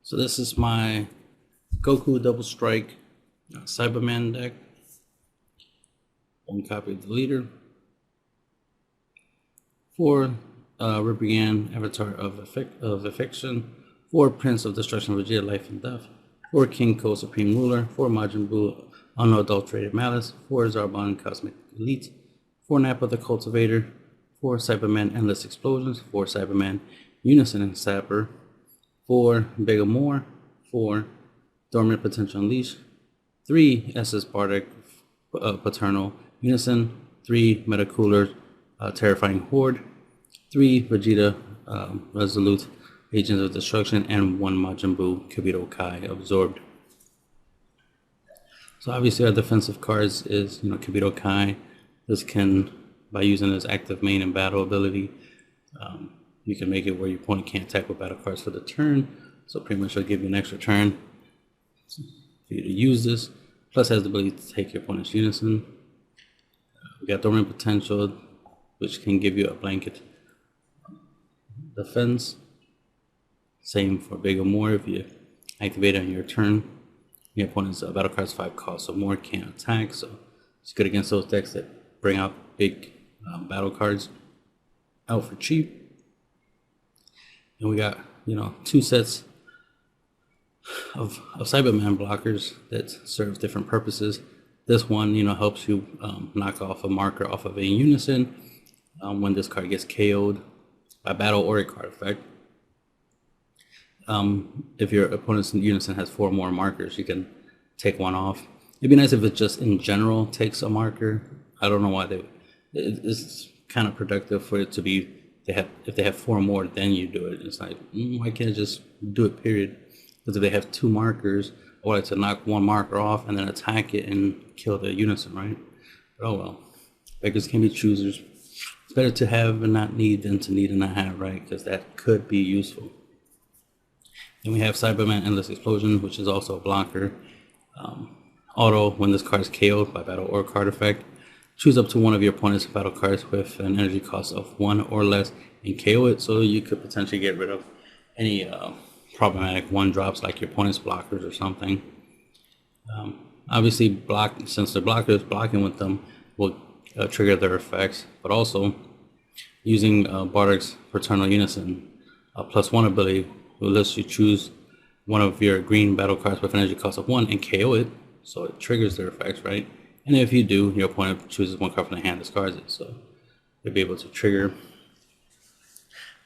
So this is my Goku Double Strike Saibamen deck. One copy of the leader. 4 Ribrianne, Avatar of Affection. 4 Prince of Destruction, Vegeta, Life and Death. 4 King Ko, Supreme Ruler. 4 Majin Buu, Unadulterated Malice. 4 Zarbon, Cosmic Elite. 4 Nappa the Cultivator. 4 Saibamen, Endless Explosions. 4 Saibamen, Unison and Sapper. 4 Big Amore. 4 Dormant Potential Unleash. 3 SS Bardic Paternal Unison. 3 Metacooler Terrifying Horde. 3 Vegeta Resolute Agents of Destruction, and 1 Majin Buu Kibito Kai Absorbed. So obviously our defensive cards is Kibito Kai. This can, by using his active main and battle ability, you can make it where your opponent can't attack with battle cards for the turn. So pretty much it'll give you an extra turn for you to use this. Plus has the ability to take your opponent's unison. We got Dormant Potential, which can give you a blanket defense. Same for Big Amore. If you activate it on your turn, your opponent's battle card's 5 cost, so more can't attack. So it's good against those decks that bring out big battle cards out for cheap. And we got 2 sets of Saibamen blockers that serve different purposes. This one helps you knock off a marker off of a unison when this card gets KO'd by battle or a card effect. If your opponent's unison has 4 more markers, you can take one off. It'd be nice if it just in general takes a marker. I don't know why it's kind of productive for it to be if they have 4 more, then you do it. It's like, why can't I just do it, period? Because if they have 2 markers, I like to knock 1 marker off and then attack it and kill the unison, right? But oh well, beggars can be choosers. It's better to have and not need than to need and not have, right? Because that could be useful. Then we have Saibamen Endless Explosion, which is also a blocker. Auto, when this card is KO'd by battle or card effect, choose up to one of your opponent's battle cards with an energy cost of 1 or less and KO it. So you could potentially get rid of any problematic 1-drops like your opponent's blockers or something. Obviously, since the blockers blocking with them will trigger their effects, but also using Bardic's Paternal Unison +1 ability will let you choose one of your green battle cards with an energy cost of 1 and KO it, so it triggers their effects, right? And if you do, your opponent chooses 1 card from the hand, discards it, so you'll be able to trigger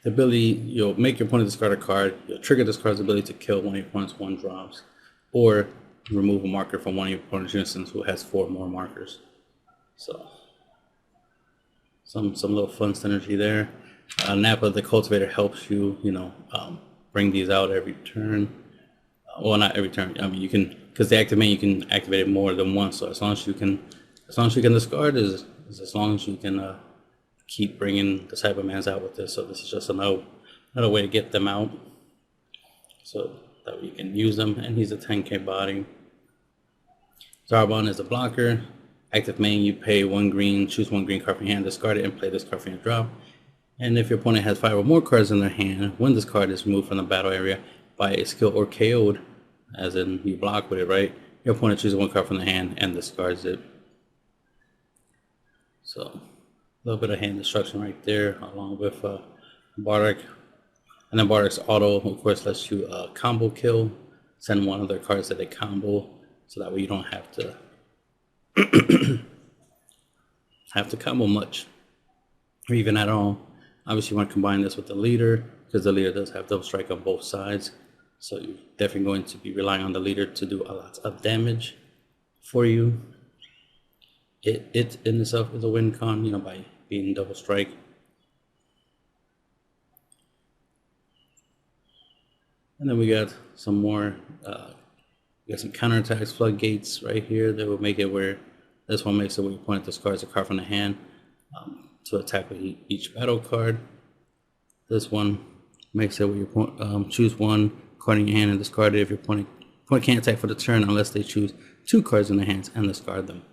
the ability. You'll make your opponent discard a card, you'll trigger this card's ability to kill one of your opponent's 1-drops, or remove a marker from one of your opponent's unisons who has 4 more markers. So some little fun synergy there. Nappa the Cultivator helps you, bring these out every turn. Well, not every turn. I mean, you can, because the active main, you can activate it more than once. So as long as you can discard, is as long as you can keep bringing the Saibamans out with this. So this is just another way to get them out, so that way you can use them. And he's a 10k body. Zarbon is a blocker. Active main, you pay 1 green, choose 1 green card from your hand, discard it, and play this card from your drop. And if your opponent has 5 or more cards in their hand, when this card is removed from the battle area by a skill or KO'd, as in you block with it, right? Your opponent chooses 1 card from the hand and discards it. So a little bit of hand destruction right there, along with Bardic. And then Bardic's auto, of course, lets you combo kill, send one of their cards that they combo, so that way you don't have to combo much, or even at all. Obviously, you want to combine this with the leader, because the leader does have double strike on both sides. So you're definitely going to be relying on the leader to do a lot of damage for you. It in itself is a win con, by being double strike. And then we got some more, we got some counterattacks, floodgates right here that will make it where this one makes it where your opponent discards a card from the hand to attack with each battle card. This one makes it where your opponent choose 1 card in your hand and discard it if your opponent can't attack for the turn unless they choose 2 cards in their hands and discard them.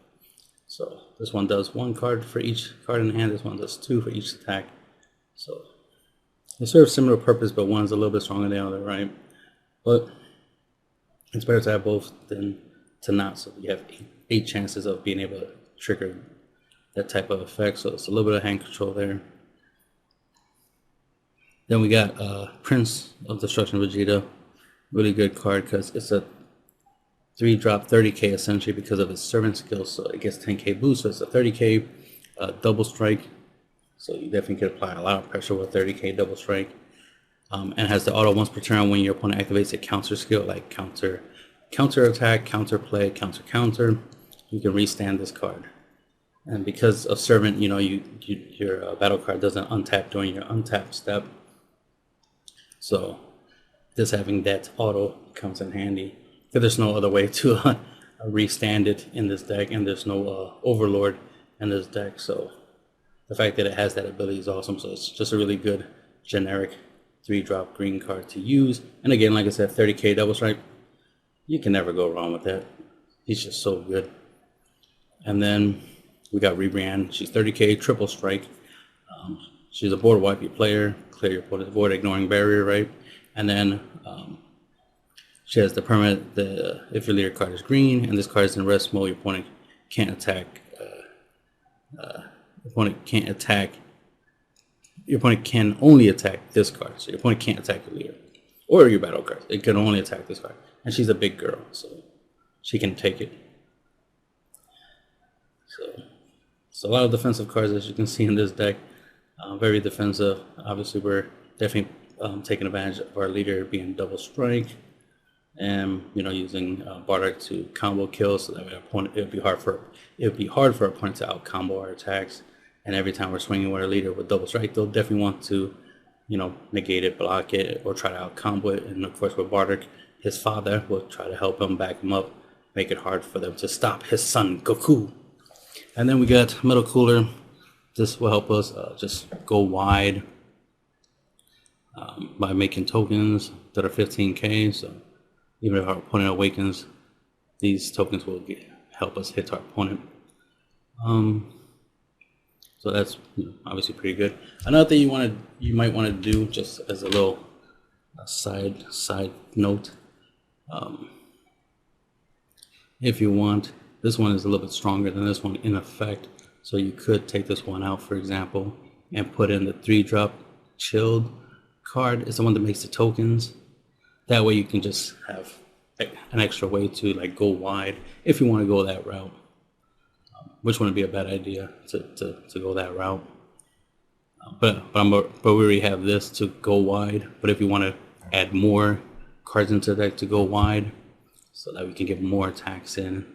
So this one does 1 card for each card in the hand. This one does 2 for each attack. So they serve similar purpose, but one's a little bit stronger than the other, right? But It's better to have both than to not. So you have eight chances of being able to trigger that type of effect. So it's a little bit of hand control there. Then we got Prince of Destruction Vegeta. Really good card because it's a 3-drop 30k essentially because of its servant skill. So it gets 10k boost. So it's a 30k double strike. So you definitely could apply a lot of pressure with 30k double strike. And has the auto once per turn when your opponent activates a counter skill like counter attack, counter play, counter. You can restand this card. And because of servant, you know, your battle card doesn't untap during your untap step. So this having that auto comes in handy. Because there's no other way to restand it in this deck, and there's no overlord in this deck. So the fact that it has that ability is awesome. So it's just a really good generic 3-drop green card to use. And again, like I said, 30k double strike. You can never go wrong with that. He's just so good. And then we got Rebrand. She's 30k triple strike. She's a board wipey player. Clear your opponent's board, ignoring barrier, right? And then she has the permanent, if your leader card is green and this card is in rest mode, your opponent can't attack. Your opponent can only attack this card. So your opponent can't attack your leader or your battle card. It can only attack this card. And she's a big girl, so she can take it. So a lot of defensive cards, as you can see in this deck. Very defensive. Obviously, we're definitely taking advantage of our leader being double strike, and you know, using Bardock to combo kill, so that opponent it would be hard for our opponent to out combo our attacks. And every time we're swinging with our leader with double strike, they'll definitely want to, you know, negate it, block it, or try to out combo it. And of course, with Bardock, his father will try to help him, back him up, make it hard for them to stop his son Goku. And then we got Metal Cooler. This will help us just go wide by making tokens that are 15k. So even if our opponent awakens, these tokens will help us hit our opponent. So that's, you know, obviously pretty good. Another thing you might want to do, just as a little side note, if you want, this one is a little bit stronger than this one in effect. So you could take this one out, for example, and put in the 3-drop chilled card. It's the one that makes the tokens. That way you can just have an extra way to like go wide if you want to go that route. Which wouldn't be a bad idea to go that route. But we already have this to go wide. But if you want to add more cards into the deck to go wide, so that we can get more attacks in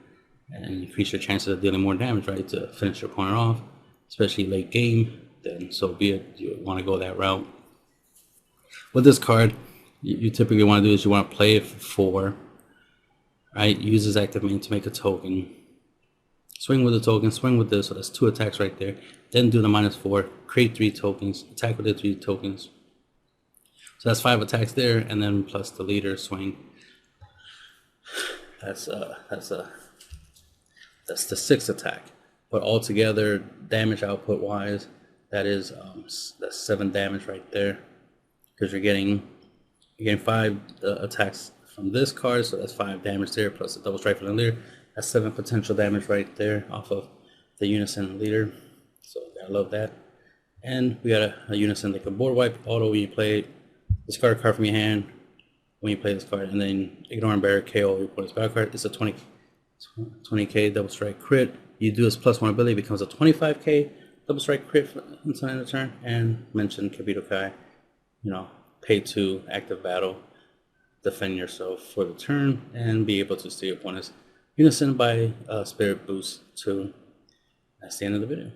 and increase your chances of dealing more damage, right, to finish your opponent off, especially late game, then so be it. You want to go that route. With this card, you typically want to do is you want to play it for 4, right? Use his active main to make a token. Swing with the token, swing with this, so that's 2 attacks right there. Then do the -4, create 3 tokens, attack with the 3 tokens. So that's 5 attacks there, and then plus the leader swing. That's the 6th attack. But altogether, damage output wise, that's 7 damage right there. Because you're getting 5 attacks from this card, so that's 5 damage there, plus a double strike from the leader. That's 7 potential damage right there off of the Unison leader. So I love that. And we got a Unison that can board wipe auto when you play. Discard a card from your hand when you play this card, and then ignore and barrier KO your opponent's battle card. It's a 20k double strike crit. You do this +1 ability, it becomes a 25k double strike crit until end of turn. And mention Kabito Kai, you know, pay 2 active battle, defend yourself for the turn, and be able to steal your opponent's Unison by Spirit Boost 2. That's the end of the video.